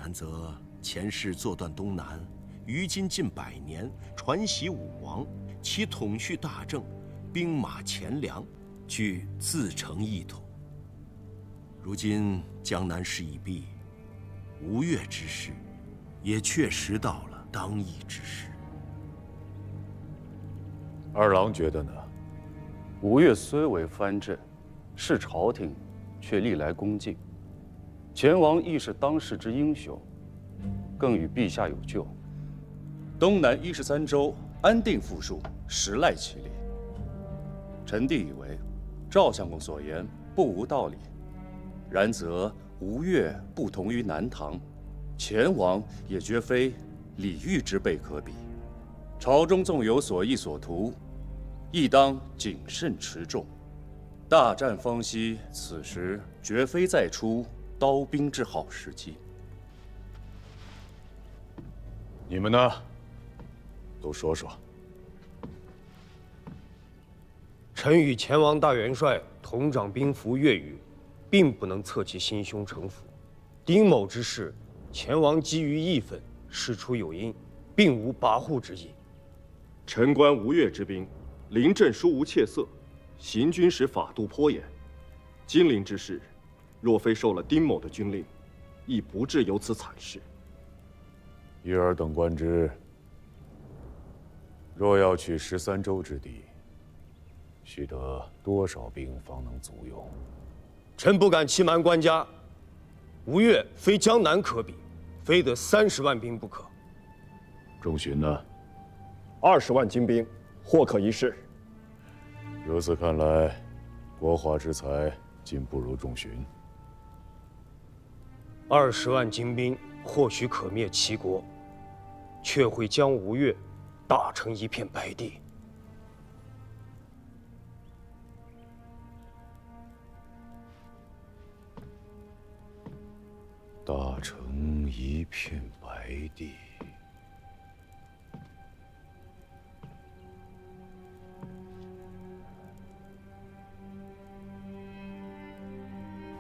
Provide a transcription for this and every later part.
然则前世坐断东南，于今近100年，传习武王，其统序大政，兵马钱粮，俱自成一统。如今江南事已毕，吴越之事，也确实到了当议之时。二郎觉得呢？吴越虽为藩镇，是朝廷，却历来恭敬。前王亦是当世之英雄，更与陛下有旧。东南13州安定富庶，实赖其力。臣弟以为，赵相公所言不无道理。然则吴越不同于南唐，前王也绝非李煜之辈可比。朝中纵有所意所图，亦当谨慎持重。大战方息，此时绝非再出刀兵之好时机。你们呢？都说说。臣与前王大元帅同掌兵符越狱，并不能测其心胸城府。丁某之事，前王基于义愤，事出有因，并无跋扈之意。臣观吴越之兵，临阵殊无怯色，行军时法度颇严。金陵之事，若非受了丁某的军令，亦不至有此惨事。依尔等观之，若要取13州之地，须得多少兵方能足用？臣不敢欺瞒官家，吴越非江南可比，非得30万兵不可。仲荀呢？20万精兵，或可一试。如此看来，国华之才竟不如仲荀。20万精兵或许可灭齐国，却会将吴越打成一片白地。打成一片白地。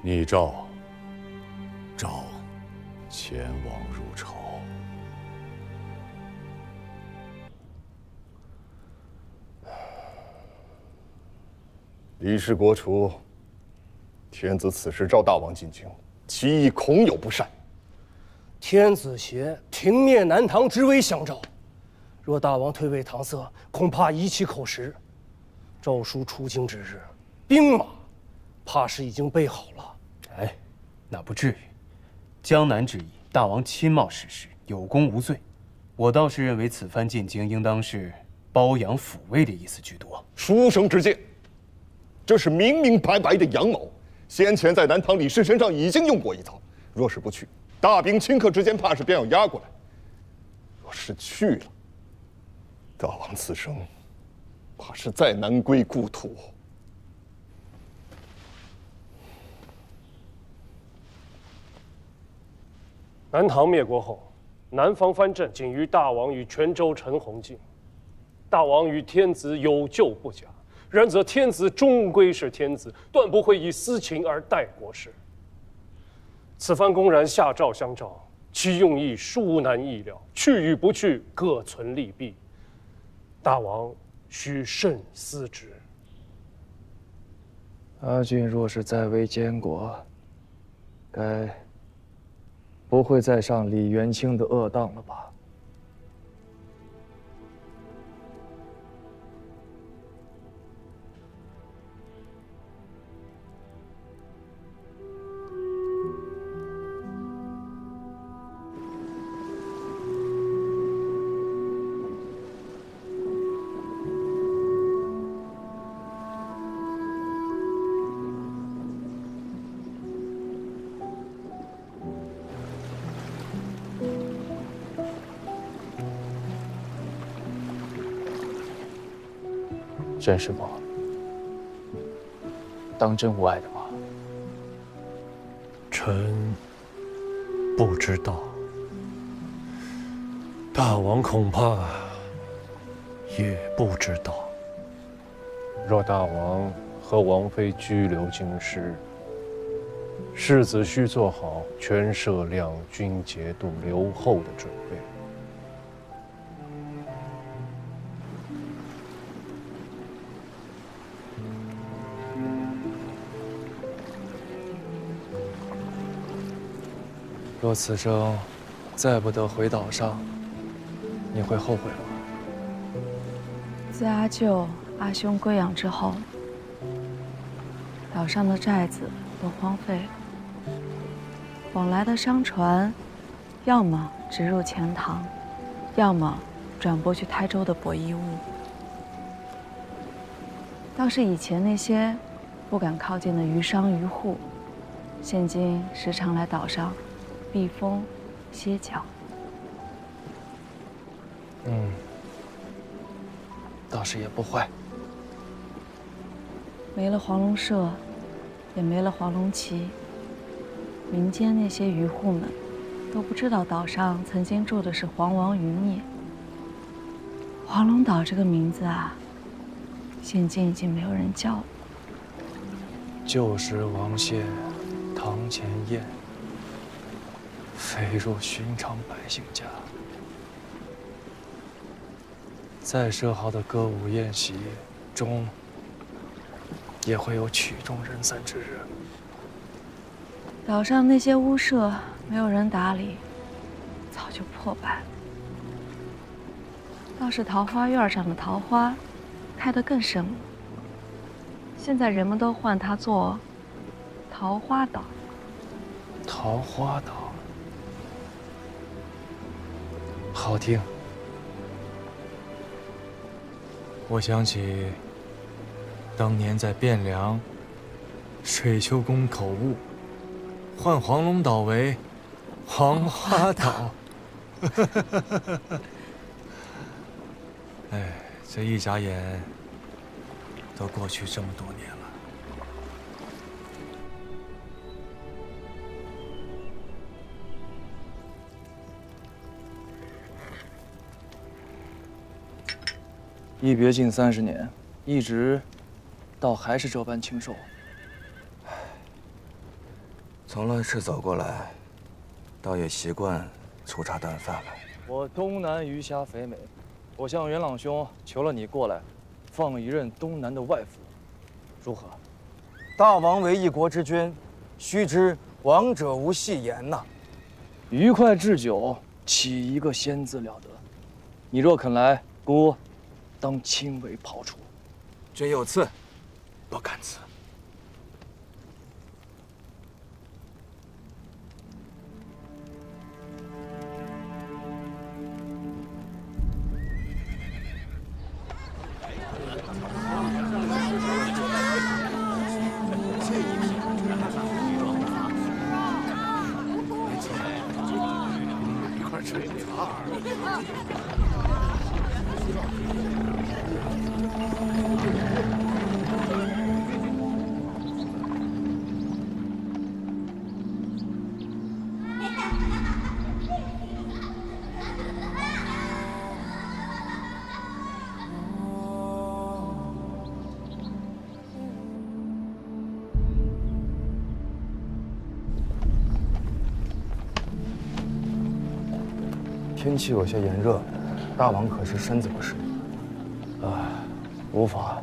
逆诏，召前王入朝。离世国除，天子此时召大王进京，其意恐有不善。天子携平灭南唐之威相召，若大王退位搪塞，恐怕遗其口实。诏书出京之日，兵马怕是已经备好了。哎，那不至于。江南之役，大王亲冒矢石，有功无罪。我倒是认为此番进京，应当是褒扬抚慰的意思居多。书生之见，这是明明白白的阳谋。先前在南唐李氏身上已经用过一招，若是不去，大兵顷刻之间怕是便要压过来。若是去了，大王此生怕是再难归故土。南唐灭国后，南方藩镇仅余大王与泉州陈洪进。大王与天子有旧不假，然则天子终归是天子，断不会以私情而待国事。此番公然下诏相召，其用意殊难意料，去与不去，各存利弊。大王须慎思之。阿俊若是再为监国，该不会再上李元清的恶当了吧？真是吗？当真无碍的吗？臣不知道，大王恐怕也不知道。若大王和王妃拘留京师，世子需做好全摄两军节度留后的准备。若此生再不得回岛上，你会后悔吗？自阿舅、阿兄归养之后，岛上的寨子都荒废了，往来的商船，要么直入钱塘，要么转播去台州的博弈坞。倒是以前那些不敢靠近的渔商渔户，现今时常来岛上避风、歇脚。倒是也不坏。没了黄龙社，也没了黄龙旗，民间那些渔户们都不知道岛上曾经住的是黄王余孽。黄龙岛这个名字啊，现今已经没有人叫了。旧时王谢堂前燕，飞入寻常百姓家。再奢豪的歌舞宴席，终也会有曲终人散之日。岛上那些屋舍没有人打理，早就破败了。倒是桃花院上的桃花，开得更盛了。现在人们都唤它做桃花岛。桃花岛，好听。我想起当年在汴梁水丘宫口误，唤黄龙岛为黄花岛。哎，这一眨眼都过去这么多年了。一别近30年，一直倒还是这般清瘦。从乱世走过来，倒也习惯粗茶淡饭了。我东南鱼虾肥美，我向元朗兄求了你过来，放一任东南的外父，如何？大王为一国之君，须知王者无戏言呐。愉快置酒，岂一个仙字了得？你若肯来，姑当亲为庖厨。君有赐，不敢辞。一块吃一块。天气有些炎热，大王可是身子不适？无法，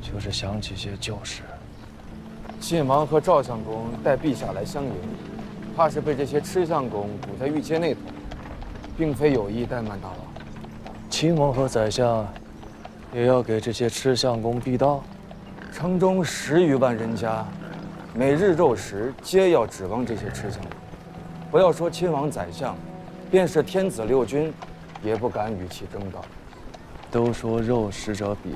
就是想起些旧事。晋王和赵相公带陛下来相迎，怕是被这些吃相公堵在御街内头，并非有意怠慢大王。亲王和宰相也要给这些吃相公避道。城中10余万人家，每日肉食皆要指望这些吃相公。不要说亲王宰相，便是天子六军，也不敢与其争道。都说肉食者鄙，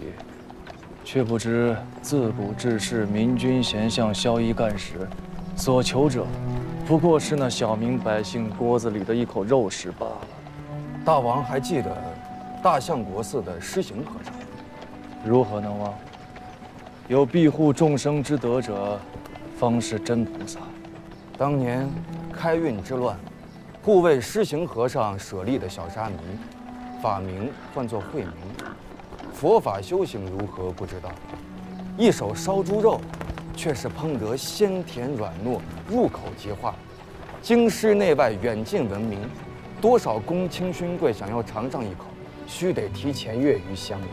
却不知自古志士民军贤相宵衣干食，所求者不过是那小民百姓锅子里的一口肉食罢了。大王还记得大相国寺的施行和尚？如何能忘？有庇护众生之德者，方是真菩萨。当年开运之乱，护卫施行和尚舍利的小沙弥，法名唤作慧明，佛法修行如何不知道，一手烧猪肉，却是烹得鲜甜软糯，入口即化，京师内外远近闻名。多少公卿勋贵想要尝上一口，须得提前月余相约。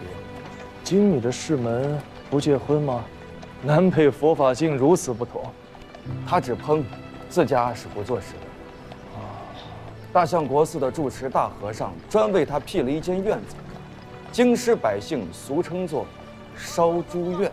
经你的师门不结婚吗？难配佛法竟如此不同。他只烹，自家是不做事的。大相国寺的住持大和尚专为他辟了一间院子，京师百姓俗称作“烧猪院”。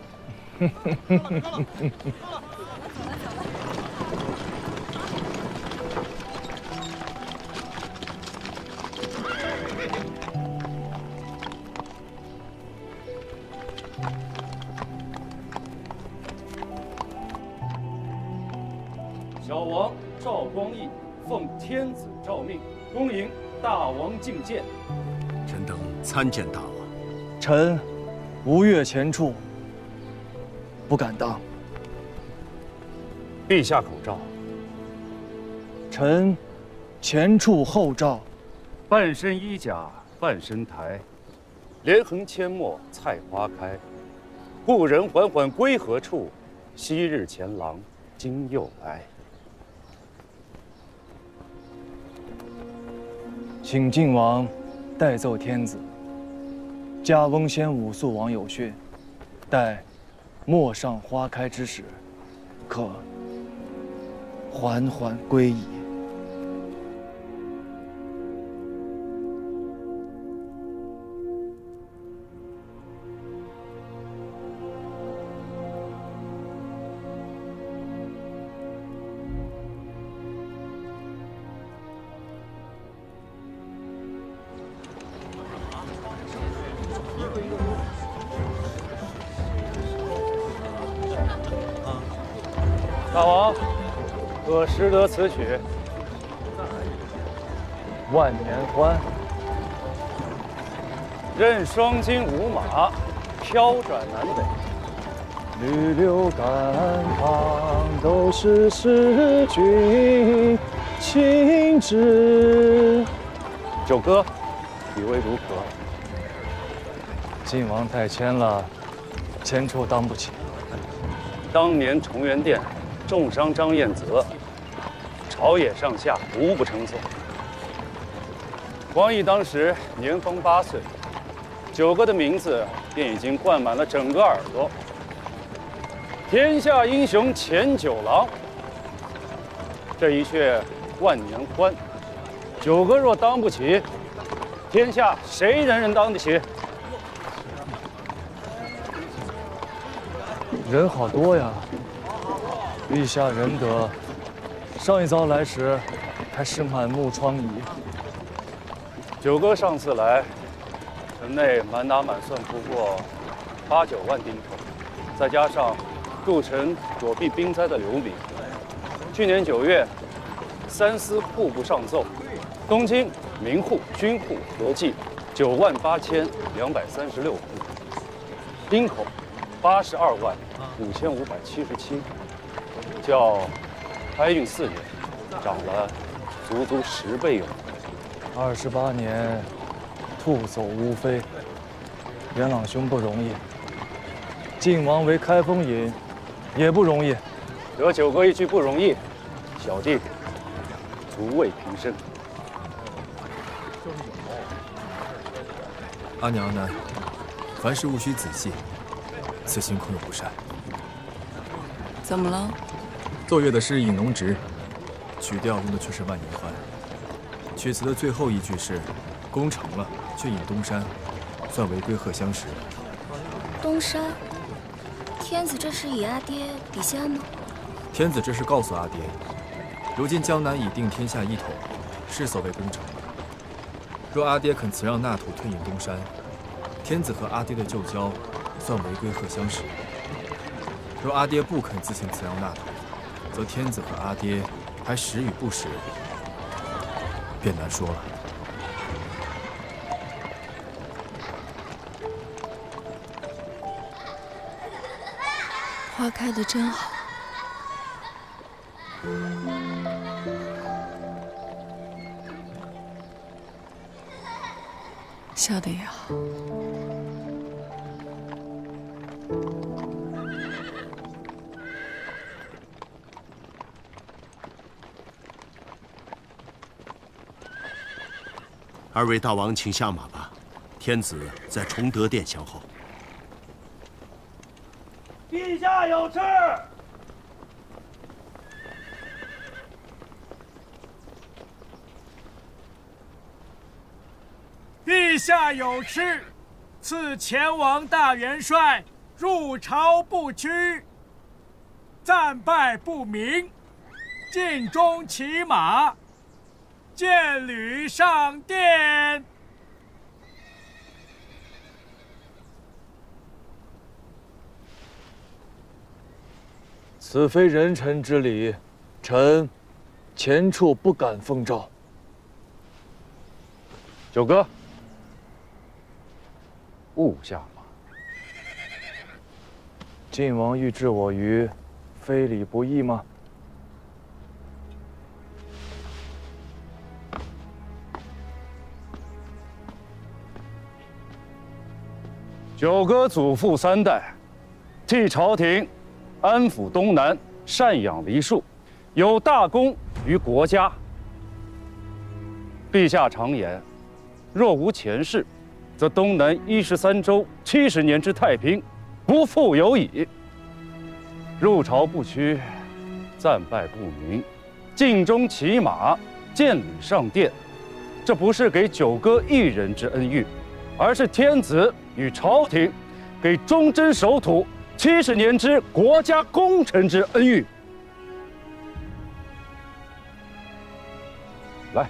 小王赵光义奉天子诏命，恭迎大王觐见。臣等参见大王。臣吴越前处，不敢当。陛下口诏。臣前处后诏。半身衣甲半身台，连横阡陌菜花开。故人缓缓归何处？昔日前郎今又来。请晋王代奏天子，加翁先武肃王有训，待陌上花开之时，可缓缓归矣。大王，可识得此曲？万年欢。任双金五马，飘转南北。绿柳干旁，都是使君亲旨。九哥，体味如何？晋王太谦了，前处当不起。当年崇元殿重伤张彦泽，朝野上下无不称颂。光义当时年方8岁，九哥的名字便已经灌满了整个耳朵。天下英雄前九郎，这一阙万年欢，九哥若当不起，天下谁人当得起？人好多呀，陛下仁德。上一遭来时，还是满目疮痍。九哥上次来，城内满打满算不过8、9万丁头，再加上构成躲避兵灾的流民。去年9月，3司户部上奏，东京民户、军户合计98236户，丁口825577，较开运4年涨了足足10倍有。28年，兔走乌飞。元朗兄不容易，晋王为开封尹，也不容易。得九哥一句不容易，小弟足慰平生。阿娘阿南，凡事务须仔细，此行恐有不善。怎么了？奏乐的是《饮农直》，曲调用的却是《万年欢》。曲词的最后一句是“攻城了，却引东山”，算违规贺相识。东山，天子这是以阿爹抵下吗？天子这是告诉阿爹，如今江南已定天下一统，是所谓攻城。若阿爹肯辞让纳土退隐东山，天子和阿爹的旧交算违规贺相识。若阿爹不肯自行辞让纳土，则天子和阿爹还识与不识，便难说了。花开得真好。笑得也好。二位大王，请下马吧。天子在崇德殿相候。陛下有旨。陛下有旨，赐前王大元帅入朝不趋，战败不明，尽忠骑马，见履上殿。此非人臣之礼，臣前处不敢奉诏。九哥，勿下马。晋王欲置我于非礼不义吗？九哥祖父3代，替朝廷安抚东南，赡养黎庶，有大功于国家。陛下常言，若无前事，则东南13州70年之太平，不复有矣。入朝不趋，战败不明，尽忠骑马，见履上殿，这不是给九哥一人之恩遇，而是天子与朝廷给忠贞守土70年之国家功臣之恩遇。来。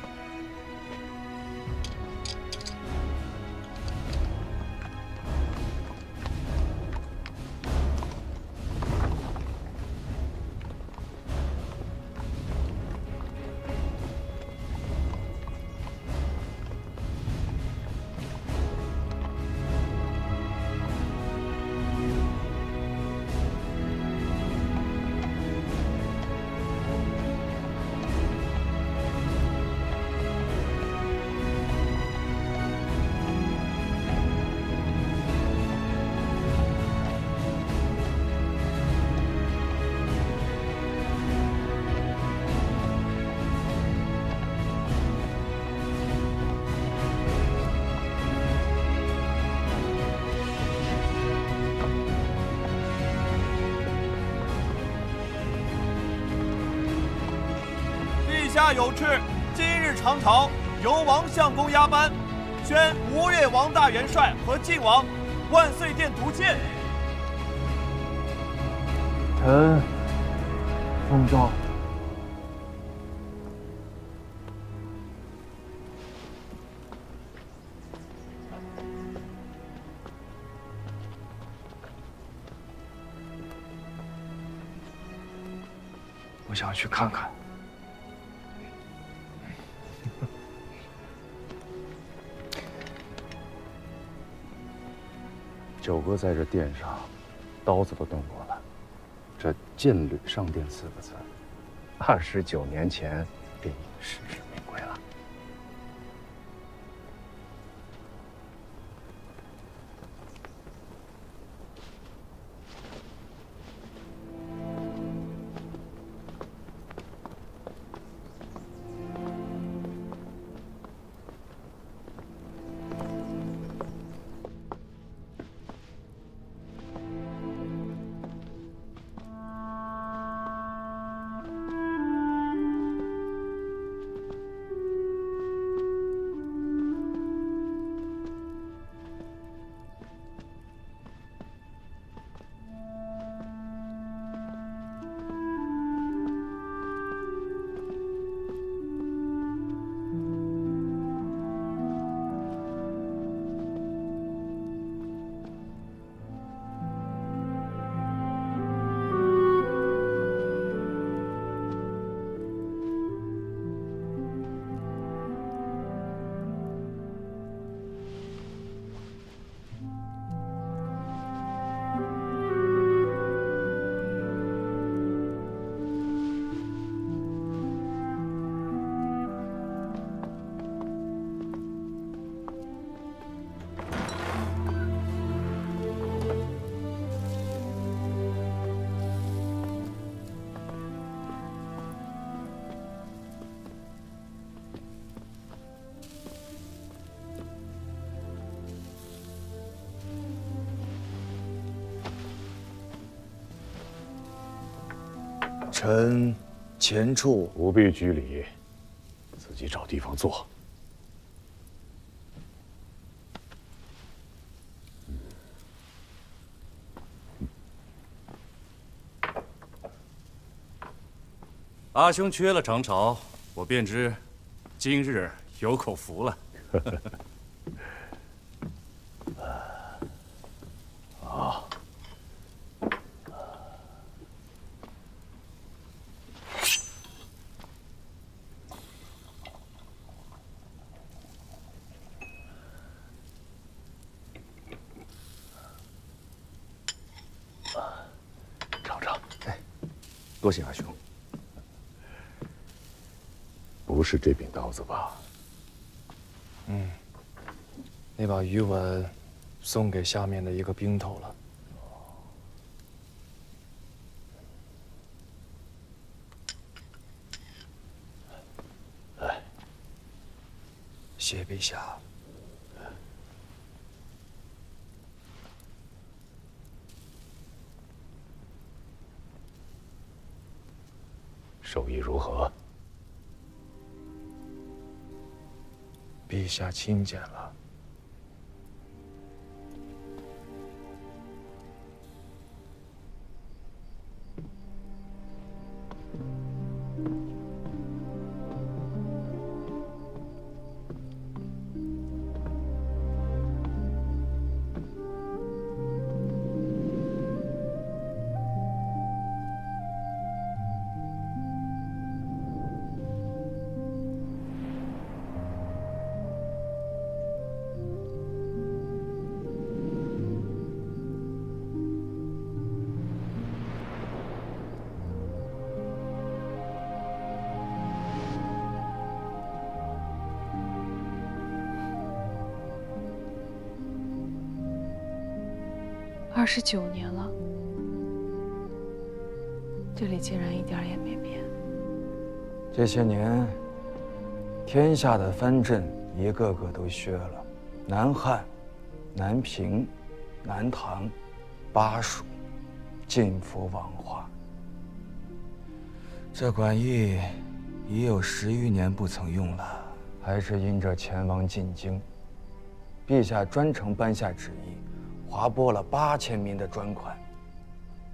下有敕，今日长朝由王相公押颁，宣吴越王大元帅和晋王万岁殿独见。臣奉诏。我想去看看。九哥在这殿上，刀子都动过了。这“见履上殿”4个字，29年前便已实至名归了。臣前处不必拘礼，自己找地方坐。阿兄缺了长朝，我便知今日有口福了。啊！尝尝，哎，多谢阿兄。不是这柄刀子吧？嗯，你把鱼吻送给下面的一个兵头了。来，谢陛下。手艺如何？陛下亲见了。29年了，这里竟然一点也没变。这些年，天下的藩镇一个个都削了，南汉、南平、南唐、巴蜀，尽服亡化。这馆驿已有10余年不曾用了，还是因着前王进京，陛下专程颁下旨意。划拨了8000民的专款，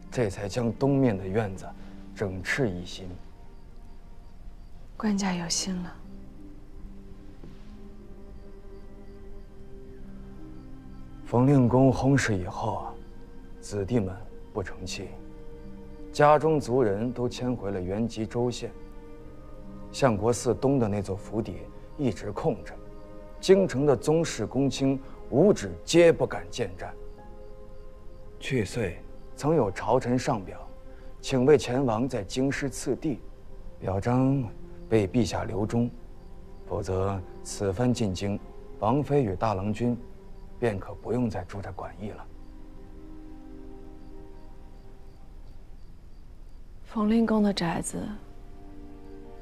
这才将东面的院子整饬一新。官家有心了。冯令公薨逝以后，子弟们不成器，家中族人都迁回了原籍州县。相国寺东的那座府邸一直空着，京城的宗室公卿无止皆不敢见战。去岁曾有朝臣上表，请为前王在京师赐地，表彰被陛下留中，否则此番进京，王妃与大郎君便可不用再住这馆驿了。冯令公的宅子，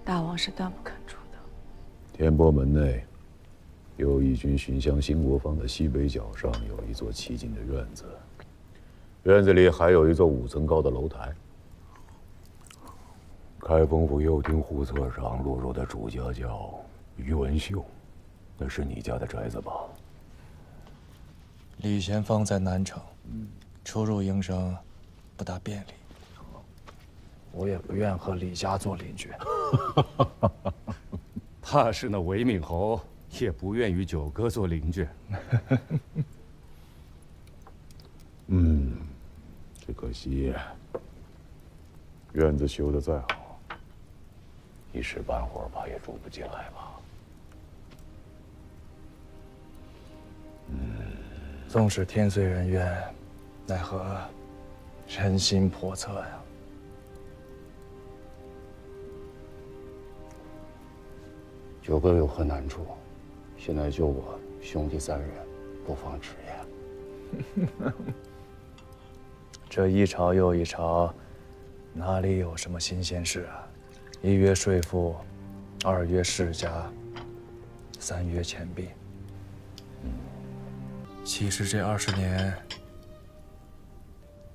大王是断不肯住的。天波门内，右翼军巡乡兴国坊的西北角上有一座奇景的院子。院子里还有一座5层高的楼台。开封府右厅户册上落入的主家叫于文秀，那是你家的宅子吧？李贤芳在南城，出入营生不大便利。我也不愿和李家做邻居。怕是那韦敏侯也不愿与九哥做邻居。只可惜院子修得再好，一时半会儿怕也住不进来吧。纵使天遂人愿，奈何人心叵测呀。九哥有何难处？现在就我兄弟3人，不妨直言。这一朝又一朝，哪里有什么新鲜事啊？1约税赋，2约世家，3约钱币。其实这20年，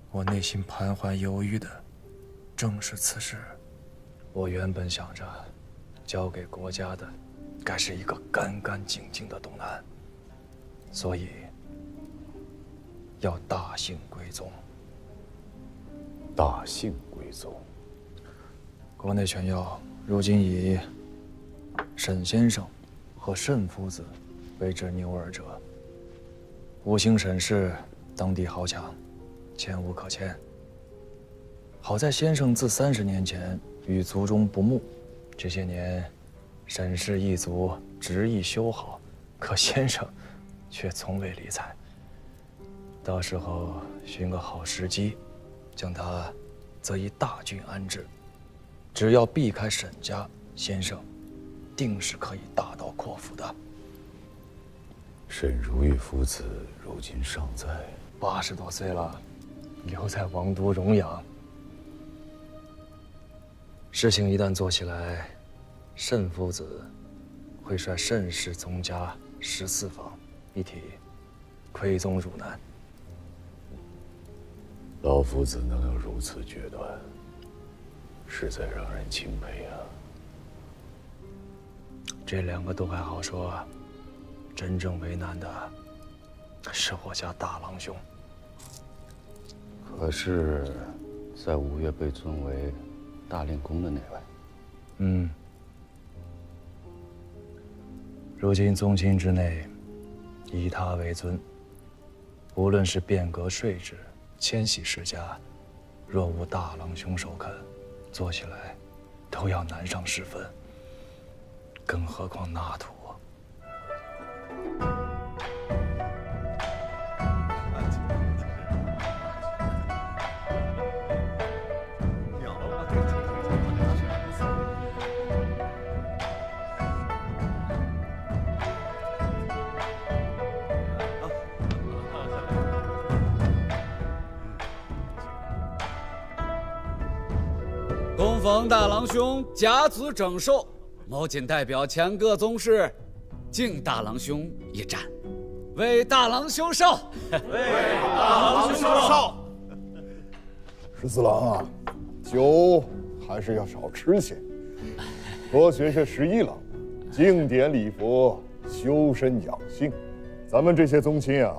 我内心盘桓犹豫的，正是此事。我原本想着，交给国家的，该是一个干干净净的东南，所以要大姓归宗。大姓归宗。国内权要如今以沈先生和沈夫子为执拗二者。吴姓沈氏当地豪强，前无可迁。好在先生自30年前与族中不睦，这些年沈氏一族执意修好，可先生却从未理睬。到时候寻个好时机，将他择一大郡安置，只要避开沈家，先生定是可以大刀阔斧的。沈如玉夫子如今尚在，80多岁了，留在王都荣养。事情一旦做起来，沈夫子会率沈氏宗家14房一体窥宗汝南。老夫子能有如此决断，实在让人钦佩啊。这2个都还好说，真正为难的是我家大郎兄。可是，在5月被尊为大令公的那位，如今宗亲之内，以他为尊。无论是变革税制、迁徙世家，若无大郎兄首肯，做起来都要难上10分。更何况那土。恭逢大郎兄甲子整寿，某谨代表全各宗室，敬大郎兄一盏，为大郎兄寿，为大郎兄寿。14郎啊，酒还是要少吃些，多学学11郎，敬典礼佛，修身养性。咱们这些宗亲啊，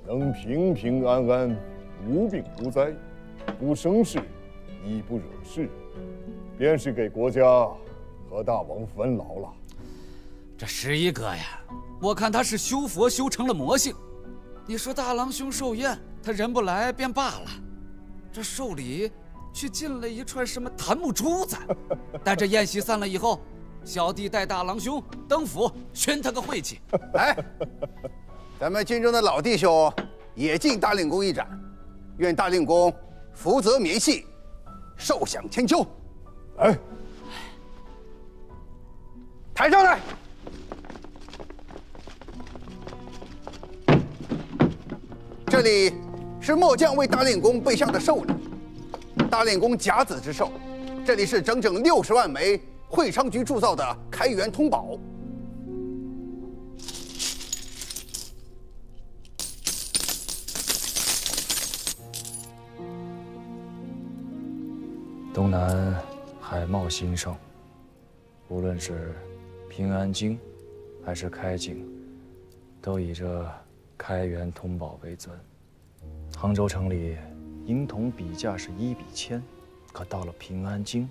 能平平安安，无病无灾，不生事，亦不惹事，便是给国家和大王分劳了。这11哥呀，我看他是修佛修成了魔性。你说大郎兄寿宴，他人不来便罢了，这寿礼却进了一串什么檀木珠子。待这宴席散了以后，小弟带大郎兄登府寻他个晦气。哎，咱们军中的老弟兄也敬大令公一盏，愿大令公福泽绵细，寿享千秋。来，抬上来。这里是末将为大令公备上的寿礼，大令公甲子之寿。这里是整整60万枚会昌局铸造的开元通宝。东南海贸兴盛，无论是平安京还是开京，都以这开元通宝为尊。杭州城里银铜比价是1比1000，可到了平安京，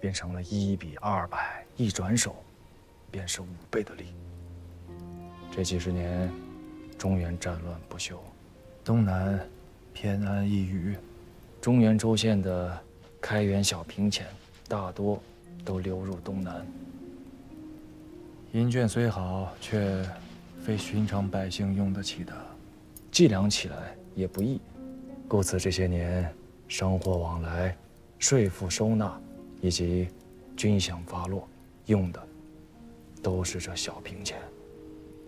变成了1比200，一转手便是5倍的利。这几十年，中原战乱不休，东南偏安一隅，中原州县的开元小平钱大多都流入东南。银券虽好，却非寻常百姓用得起的，计量起来也不易。故此这些年，商货往来、税赋收纳以及军饷发落，用的都是这小平钱。